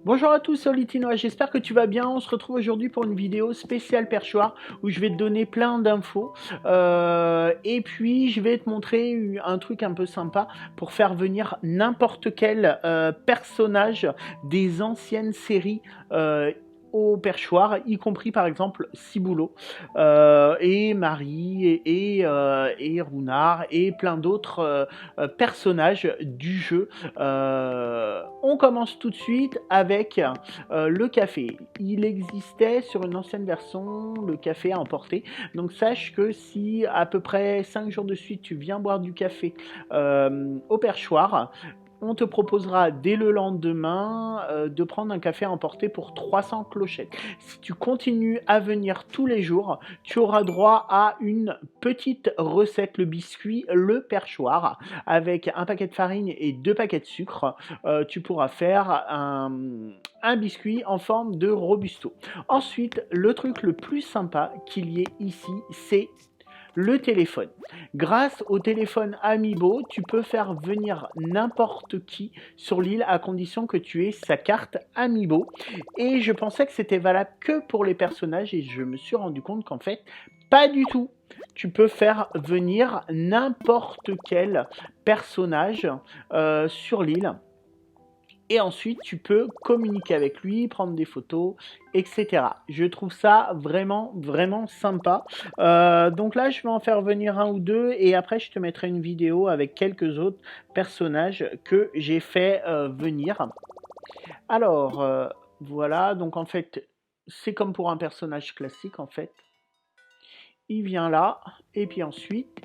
Bonjour à tous, c'est Litino, j'espère que tu vas bien. On se retrouve aujourd'hui pour une vidéo spéciale perchoir où je vais te donner plein d'infos. Et puis je vais te montrer un truc un peu sympa pour faire venir n'importe quel personnage des anciennes séries au perchoir, y compris par exemple Ciboulot et Marie et Runard et plein d'autres personnages du jeu. On commence tout de suite avec le café. Il existait sur une ancienne version le café à emporter. Donc sache que si à peu près 5 jours de suite tu viens boire du café au perchoir, on te proposera dès le lendemain de prendre un café à emporter pour 300 clochettes. Si tu continues à venir tous les jours, tu auras droit à une petite recette, le biscuit, le perchoir, avec un paquet de farine et 2 paquets de sucre. Tu pourras faire un biscuit en forme de robusto. Ensuite, le truc le plus sympa qu'il y ait ici, c'est le téléphone. Grâce au téléphone Amiibo, tu peux faire venir n'importe qui sur l'île à condition que tu aies sa carte Amiibo. Et je pensais que c'était valable que pour les personnages et je me suis rendu compte qu'en fait, pas du tout. Tu peux faire venir n'importe quel personnage sur l'île. Et ensuite, tu peux communiquer avec lui, prendre des photos, etc. Je trouve ça vraiment, vraiment sympa. Donc là, je vais en faire venir un ou deux et après, je te mettrai une vidéo avec quelques autres personnages que j'ai fait venir. Alors, voilà. Donc en fait, c'est comme pour un personnage classique, en fait. Il vient là et puis ensuite,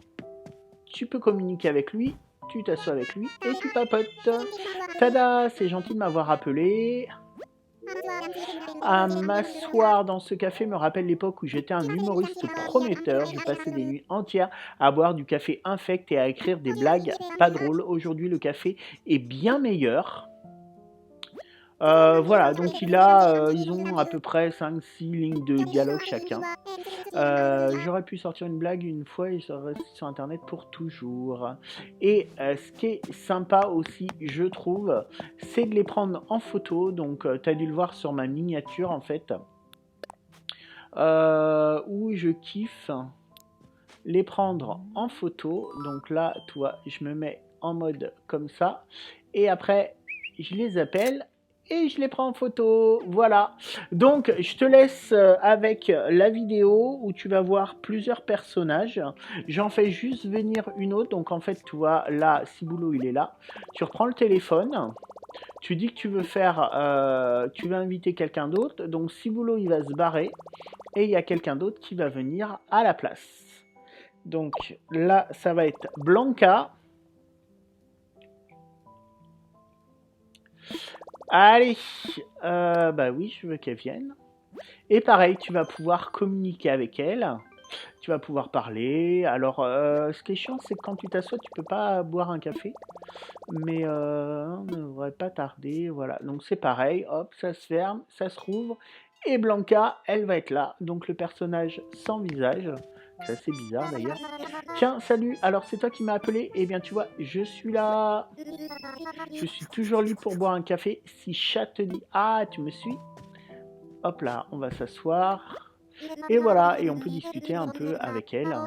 tu peux communiquer avec lui. Tu t'assois avec lui et tu papotes. Tada, c'est gentil de m'avoir appelé. À m'asseoir dans ce café me rappelle l'époque où j'étais un humoriste prometteur. Je passais des nuits entières à boire du café infect et à écrire des blagues pas drôles. Aujourd'hui, le café est bien meilleur. Voilà, donc ils ont à peu près 5-6 lignes de dialogue chacun. J'aurais pu sortir une blague une fois et ça reste sur internet pour toujours. Et ce qui est sympa aussi, je trouve, c'est de les prendre en photo. Donc, tu as dû le voir sur ma miniature en fait, où je kiffe les prendre en photo. Donc là, toi, je me mets en mode comme ça. Et après, je les appelle et je les prends en photo. Voilà. Donc, je te laisse avec la vidéo où tu vas voir plusieurs personnages. J'en fais juste venir une autre. Donc, en fait, tu vois, là, Ciboulot, il est là. Tu reprends le téléphone. Tu dis que tu veux inviter quelqu'un d'autre. Donc, Ciboulot, il va se barrer. Et il y a quelqu'un d'autre qui va venir à la place. Donc là, ça va être Blanca. Allez, bah oui, je veux qu'elle vienne. Et pareil, tu vas pouvoir communiquer avec elle. Tu vas pouvoir parler. Alors, ce qui est chiant, c'est que quand tu t'assois, tu peux pas boire un café. Mais on ne devrait pas tarder. Voilà, donc c'est pareil. Hop, ça se ferme, ça se rouvre. Et Blanca, elle va être là. Donc le personnage sans visage. C'est assez bizarre d'ailleurs. Tiens, salut, alors c'est toi qui m'as appelé? Eh bien, tu vois, je suis là. Je suis toujours libre pour boire un café. Si chat te dit, ah, tu me suis? Hop là, on va s'asseoir. Et voilà, et on peut discuter un peu avec elle.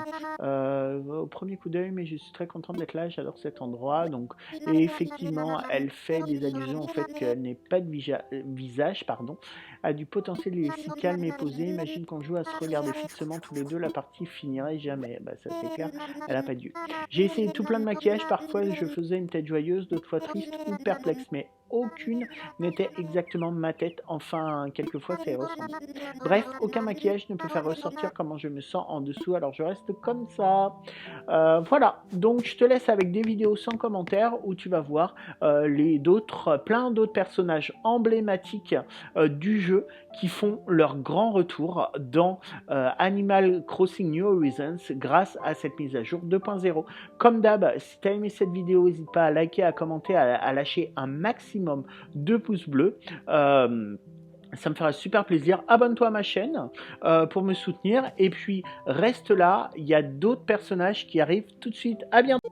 Au premier coup d'œil, mais je suis très contente d'être là, j'adore cet endroit. Donc, et effectivement, elle fait des allusions au fait qu'elle n'ait pas de visage, pardon, a du potentiel, il est si calme et posé. Imagine qu'on joue à se regarder fixement tous les deux, la partie finirait jamais. Bah ça c'est clair, elle a pas dû. J'ai essayé tout plein de maquillage, parfois je faisais une tête joyeuse, d'autres fois triste ou perplexe, mais aucune n'était exactement ma tête. Enfin, quelquefois ça y ressemble. Bref, aucun maquillage ne peut faire ressortir comment je me sens en dessous, alors je reste comme ça. Voilà, donc je te laisse avec des vidéos sans commentaire où tu vas voir plein d'autres personnages emblématiques du jeu qui font leur grand retour dans Animal Crossing New Horizons grâce à cette mise à jour 2.0. Comme d'hab, si tu as aimé cette vidéo, n'hésite pas à liker, à commenter, à lâcher un maximum de pouces bleus. Ça me fera super plaisir. Abonne-toi à ma chaîne pour me soutenir. Et puis, reste là. Il y a d'autres personnages qui arrivent tout de suite. À bientôt.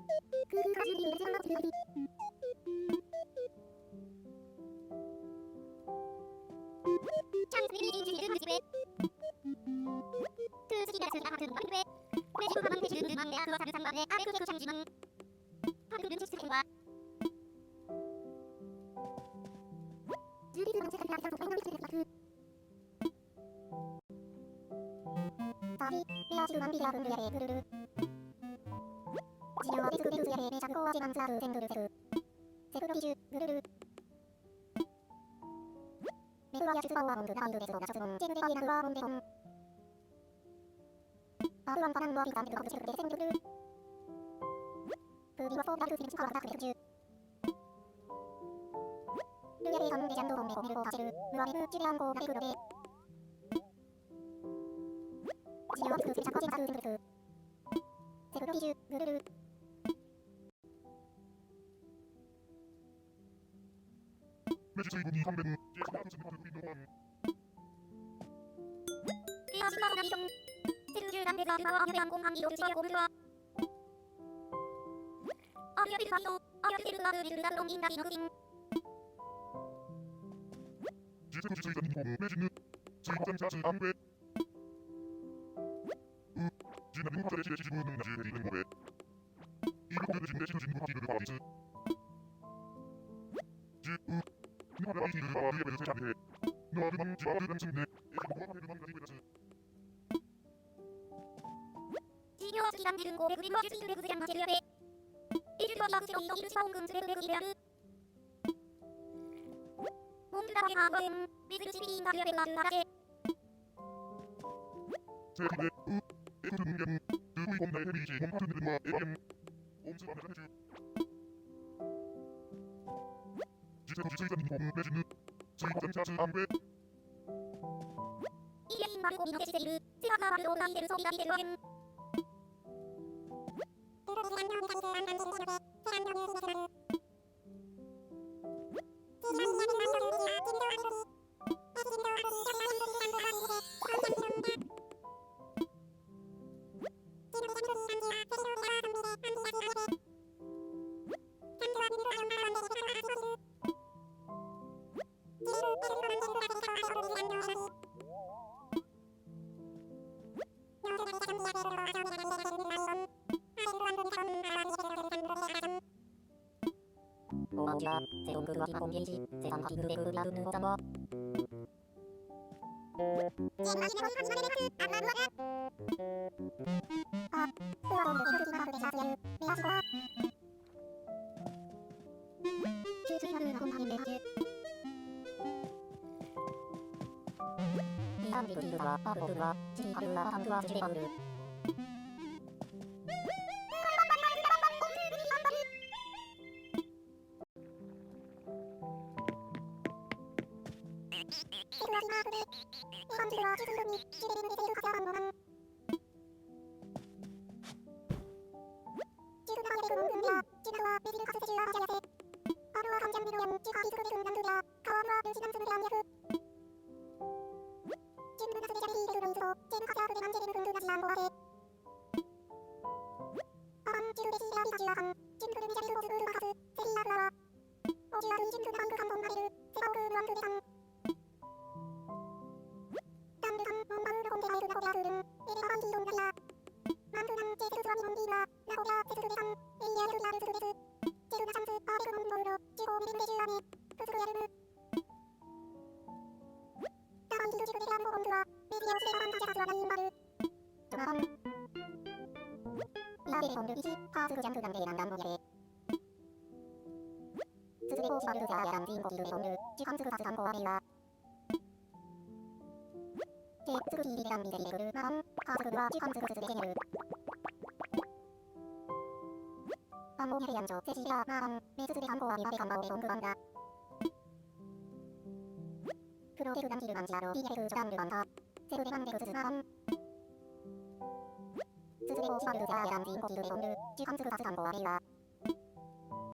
続けを縛るややんじんこきるでおる時間つくさつかんこありは